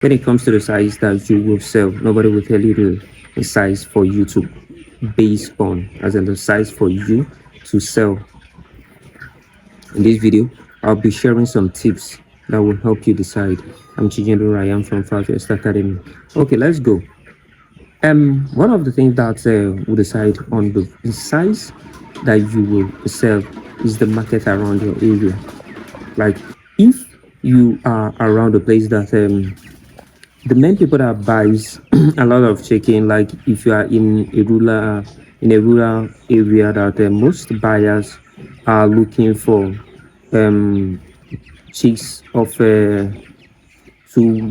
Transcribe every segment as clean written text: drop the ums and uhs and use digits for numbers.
When it comes to the size that you will sell, nobody will tell you the size for you to base on, as in the size for you to sell. In this video, I'll be sharing some tips that will help you decide. I'm Chijendo Ryan from 5 Years Academy. Okay, let's go. One of the things that will decide on the size that you will sell is the market around your area. Like, if you are around a place that the main people that buys a lot of chicken, like if you are in a rural area, that most buyers are looking for um chicks of 2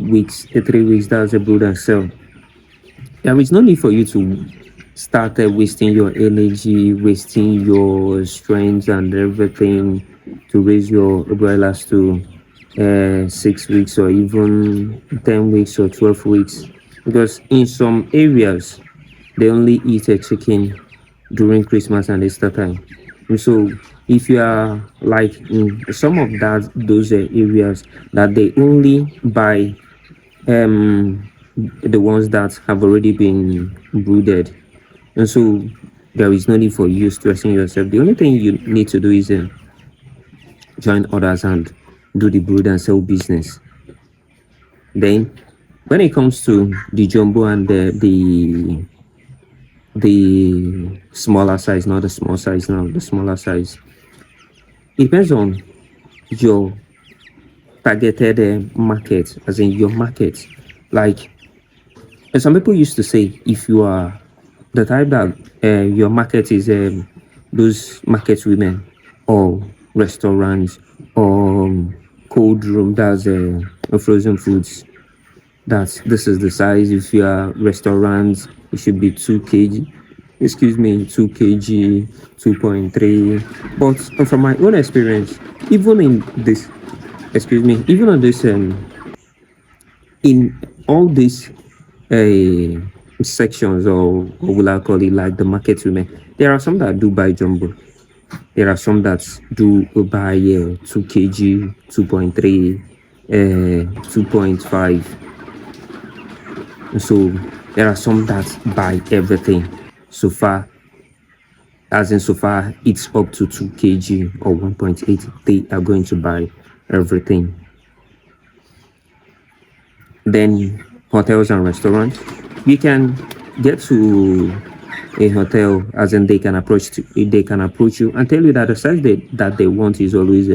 weeks, 3 weeks, that's a brood and sell. There is no need for you to start wasting your energy, wasting your strength and everything to raise your broilers to 6 weeks or even 10 weeks or 12 weeks, because in some areas they only eat a chicken during Christmas and Easter time. And so if you are like in some of those areas that they only buy the ones that have already been brooded, and so there is no need for you stressing yourself. The only thing you need to do is join others and do the brood and sell business. Then when it comes to the jumbo and the smaller size, not the small size now, the smaller size, it depends on your targeted market, as in your market. Like, some people used to say, if you are the type that your market is those market women or restaurants or cold room, that's frozen foods, that this is the size. If you are restaurants, it should be 2 kg, excuse me, 2 kg, 2.3. But from my own experience, even in this, excuse me, even on this in all these sections, or what will I call it, like the market women, there are some that do buy jumbo, there are some that do buy 2 kg, 2.3, 2.5. So there are some that buy everything so far, as in so far it's up to 2 kg or 1.8, they are going to buy everything. Then hotels and restaurants, you can get to a hotel, as in they can approach you and tell you that the size that they want is always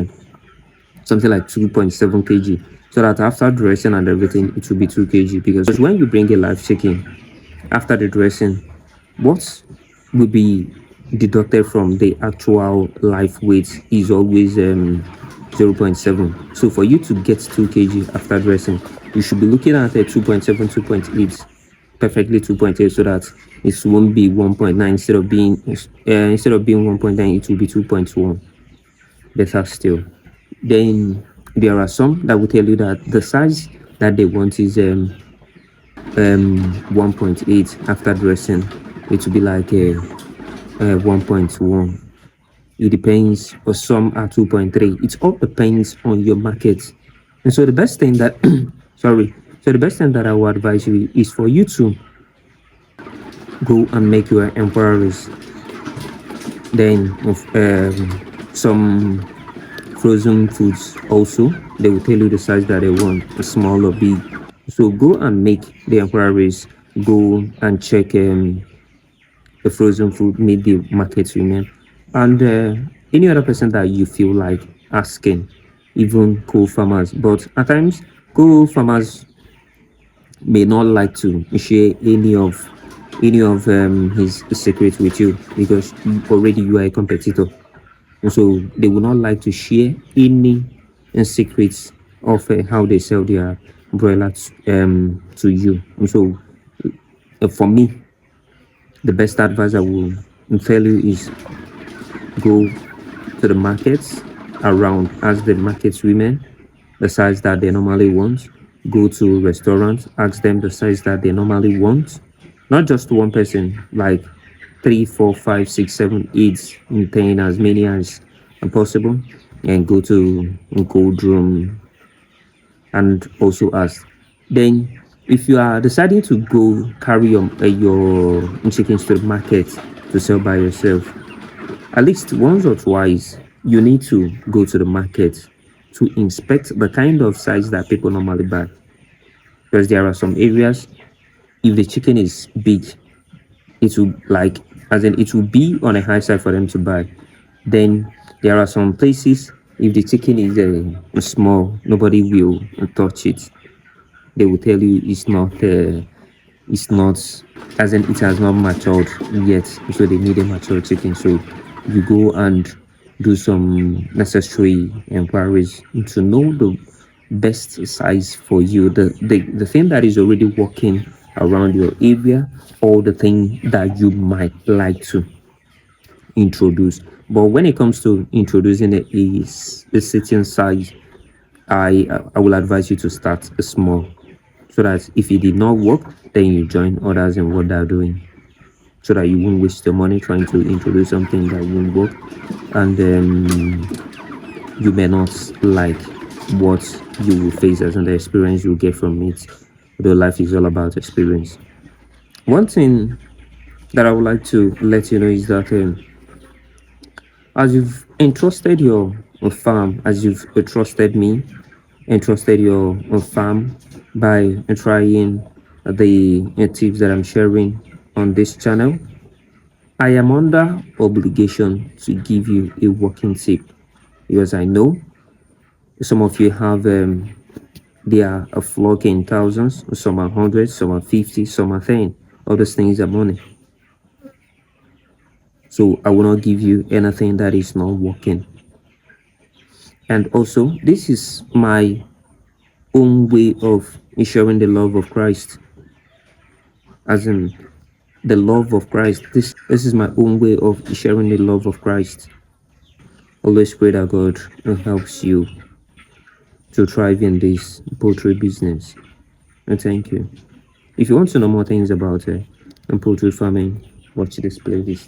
something like 2.7 kg, so that after dressing and everything it will be 2 kg. Because when you bring a live chicken, after the dressing, what will be deducted from the actual live weight is always 0.7. So for you to get 2 kg after dressing, you should be looking at a 2.7, 2.8, perfectly 2.8, so that it won't be 1.9. Instead of being 1.9, it will be 2.1. Better still. Then there are some that will tell you that the size that they want is 1.8. After dressing, it will be like a 1.1. It depends, or some are 2.3. It all depends on your market. And so the best thing that the best thing that I would advise you is for you to go and make your inquiries. Then some frozen foods also, they will tell you the size that they want, small or big. So go and make the inquiries, go and check the frozen food, meet the market women, and any other person that you feel like asking, even co-farmers. But at times, co-farmers may not like to share any of his secrets with you, because already you are a competitor, and so they will not like to share any secrets of how they sell their broilers to you. And so for me, the best advice I will tell you is go to the markets around, ask the market women the size that they normally want. Go to restaurants, ask them the size that they normally want. Not just one person, like 3, 4, 5, 6, 7, 8, and 10, as many as possible. And go to a cold room and also ask. Then, if you are deciding to go carry your chickens to the market to sell by yourself, at least once or twice, you need to go to the market to inspect the kind of size that people normally buy. Because there are some areas, if the chicken is big, it will like, as in, it will be on a high side for them to buy. Then there are some places, if the chicken is small, nobody will touch it. They will tell you it's not, as in, it has not matured yet, so they need a mature chicken. So you go and do some necessary inquiries to know the best size for you, the thing that is already working around your area, or the thing that you might like to introduce. But when it comes to introducing a certain size, I will advise you to start small, so that if it did not work, then you join others in what they're doing, so that you won't waste your money trying to introduce something that won't work, and you may not like what you will face as an experience you'll get from it. Though life is all about experience. One thing that I would like to let you know is that as you've entrusted your farm, as you've trusted me, entrusted your farm by trying the tips that I'm sharing on this channel, I am under obligation to give you a working tip, because I know some of you have they are a flock in thousands, some are hundreds, some are 50, some are 10. All those things are money. So I will not give you anything that is not working. And also, this is my own way of ensuring the love of Christ, as in the love of Christ. This is my own way of sharing the love of Christ. Always pray that God helps you to thrive in this poultry business. And thank you. If you want to know more things about poultry farming, watch this playlist.